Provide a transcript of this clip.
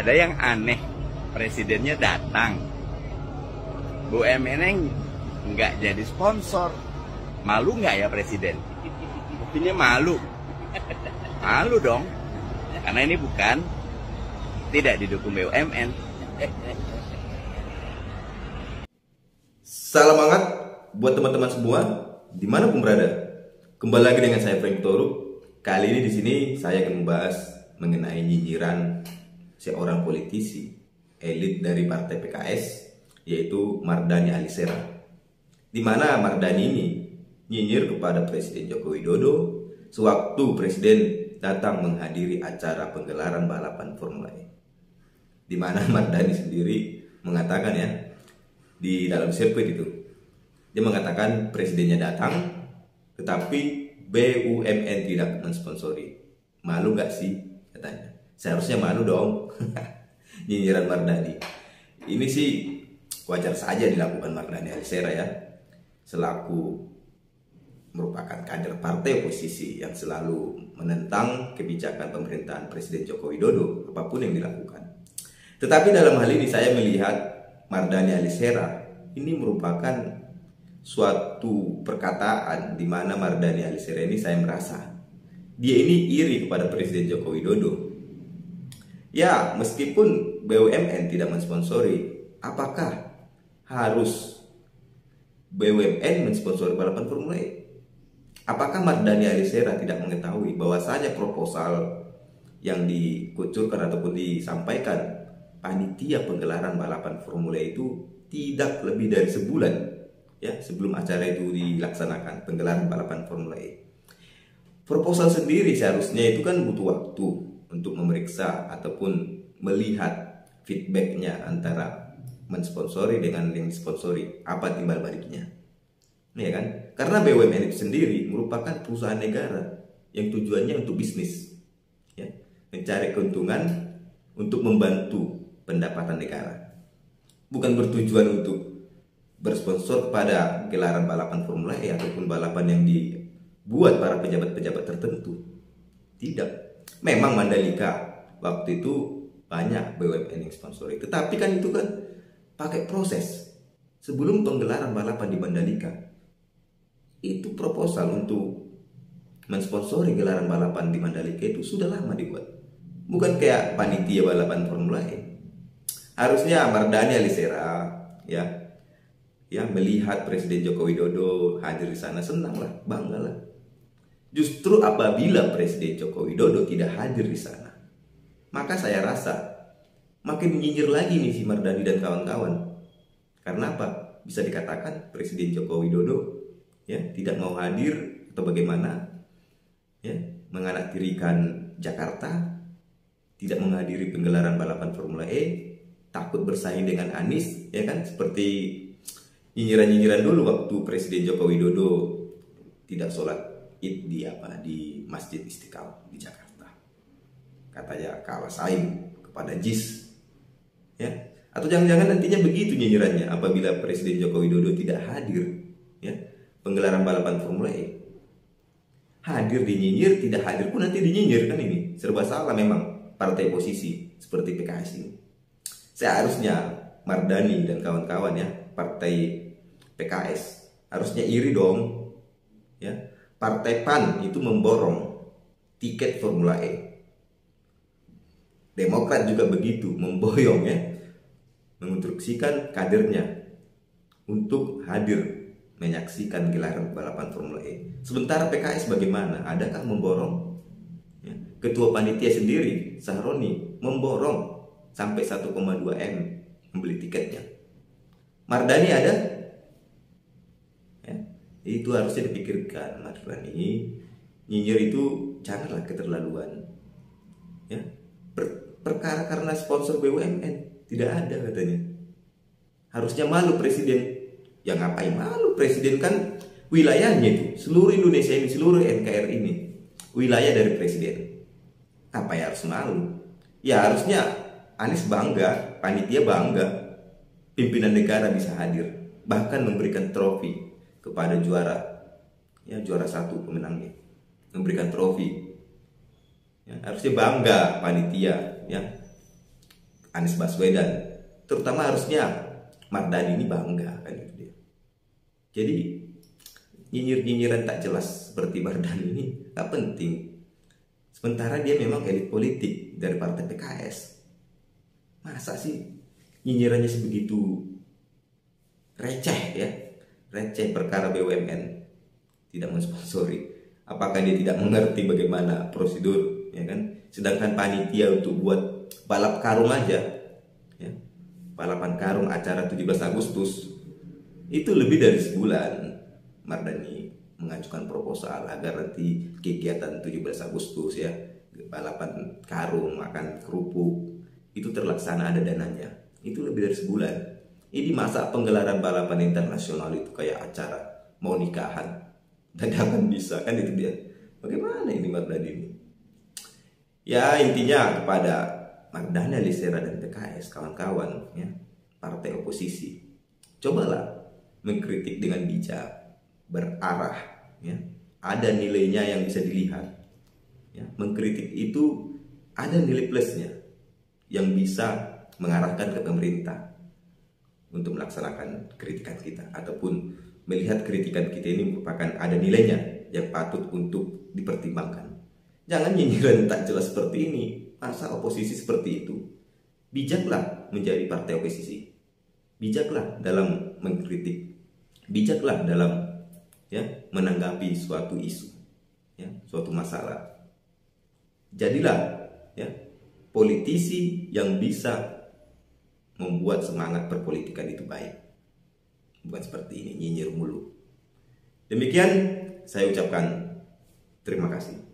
Ada yang aneh, presidennya datang, BUMN nggak jadi sponsor. Malu nggak ya presiden? Buktinya malu. Malu dong, karena ini bukan tidak didukung BUMN. Salam hangat buat teman-teman semua dimanapun berada. Kembali lagi dengan saya Frank Toru. Kali ini di sini saya akan membahas mengenai nyinyiran seorang politisi elit dari partai PKS, yaitu Mardhani Alisera. Di mana Mardhani ini nyinyir kepada Presiden Joko Widodo sewaktu Presiden datang menghadiri acara penggelaran balapan Formula E. Di mana Mardhani sendiri mengatakan di dalam sirkuit itu, dia mengatakan presidennya datang tetapi BUMN tidak mensponsori. Malu gak sih? Katanya. Seharusnya malu dong. Nyinyiran Mardhani ini sih wajar saja dilakukan Mardhani Alisera ya, selaku merupakan kader partai oposisi yang selalu menentang kebijakan pemerintahan Presiden Joko Widodo apapun yang dilakukan. Tetapi dalam hal ini saya melihat Mardhani Alisera ini merupakan suatu perkataan di mana Mardhani Alisera ini saya merasa dia ini iri kepada Presiden Joko Widodo. Ya, meskipun BUMN tidak mensponsori, apakah harus BUMN mensponsori balapan Formula E? Apakah Mardhani Alisera tidak mengetahui bahwasanya proposal yang dikucurkan ataupun disampaikan panitia penggelaran balapan Formula E itu tidak lebih dari sebulan ya sebelum acara itu dilaksanakan, penggelaran balapan Formula E? Proposal sendiri seharusnya itu kan butuh waktu untuk memeriksa ataupun melihat feedbacknya antara mensponsori dengan yang disponsori, apa timbal baliknya, ya kan? Karena BUMN itu sendiri merupakan perusahaan negara yang tujuannya untuk bisnis, ya, mencari keuntungan untuk membantu pendapatan negara, bukan bertujuan untuk bersponsor kepada gelaran balapan Formula E ataupun balapan yang dibuat para pejabat-pejabat tertentu. Tidak. Memang Mandalika waktu itu banyak BUMN yang sponsori, tetapi kan itu kan pakai proses. Sebelum penggelaran balapan di Mandalika, itu proposal untuk mensponsori gelaran balapan di Mandalika itu sudah lama dibuat. Bukan kayak panitia balapan Formula E. Harusnya Mardhani Alisera ya melihat Presiden Joko Widodo hadir di sana, senanglah, banggalah. Justru apabila Presiden Joko Widodo tidak hadir di sana, maka saya rasa makin nyinyir lagi nih si Mardhani dan kawan-kawan. Karena apa? Bisa dikatakan Presiden Joko Widodo ya tidak mau hadir atau bagaimana? Ya, menganaktirikan Jakarta, tidak menghadiri penggelaran balapan Formula E, takut bersaing dengan Anies, ya kan? Seperti nyinyiran-nyinyiran dulu waktu Presiden Joko Widodo tidak sholat Id di Masjid Istiqlal di Jakarta. Katanya kalah saing kepada JIS. Ya. Atau jangan-jangan nantinya begitu nyinyirannya apabila Presiden Joko Widodo tidak hadir ya penggelaran balapan Formula E. Hadir dinyinyir, tidak hadir pun nanti dinyinyir, kan ini serba salah memang partai oposisi seperti PKS ini. Seharusnya Mardhani dan kawan-kawan ya partai PKS harusnya iri dong ya. Partai PAN itu memborong tiket Formula E. Demokrat juga begitu, memboyong ya, menginstruksikan kadernya untuk hadir menyaksikan gelaran balapan Formula E. Sementara PKS bagaimana? Adakah memborong? Ya. Ketua panitia sendiri, Sahroni, memborong sampai 1,2 M membeli tiketnya. Mardhani ada? Itu harusnya dipikirkan. Mardhani nyinyir itu janganlah keterlaluan ya. Perkara karena sponsor BUMN tidak ada katanya. Harusnya malu presiden. Ya ngapain malu, presiden kan wilayahnya itu seluruh Indonesia ini, seluruh NKRI ini wilayah dari presiden. Apa ya harus malu? Ya harusnya Anies bangga, panitia bangga, pimpinan negara bisa hadir, bahkan memberikan trofi kepada juara satu pemenangnya, memberikan trofi ya, harusnya bangga panitia ya Anies Baswedan. Terutama harusnya Mardani ini bangga kan itu dia. Jadi nyinyir-nyinyiran tak jelas seperti Mardani ini gak penting. Sementara dia memang elit politik dari partai PKS. Masa sih nyinyirannya sebegitu receh ya? Receh perkara BUMN tidak mensponsori. Apakah dia tidak mengerti bagaimana prosedur, ya kan? Sedangkan panitia untuk buat balap karung aja, ya, balapan karung acara 17 Agustus itu lebih dari sebulan Mardani mengajukan proposal agar nanti kegiatan 17 Agustus ya, balapan karung, makan kerupuk itu terlaksana, ada dananya. Itu lebih dari sebulan. Ini masa penggelaran balapan internasional itu kayak acara mau nikahan dadakan bisa kan, itu dia. Bagaimana ini Mardani ini? Ya intinya kepada Mardani Alisera dan PKS kawan-kawan ya, partai oposisi, cobalah mengkritik dengan bijak, berarah ya. Ada nilainya yang bisa dilihat. Ya, mengkritik itu ada nilai plusnya yang bisa mengarahkan ke pemerintah untuk melaksanakan kritikan kita, ataupun melihat kritikan kita ini merupakan ada nilainya yang patut untuk dipertimbangkan. Jangan nyinyiran tak jelas seperti ini. Masa oposisi seperti itu? Bijaklah menjadi partai oposisi. Bijaklah dalam mengkritik. Bijaklah dalam ya menanggapi suatu isu, ya, suatu masalah. Jadilah ya politisi yang bisa membuat semangat perpolitikan itu baik. Bukan seperti ini, nyinyir mulu. Demikian saya ucapkan terima kasih.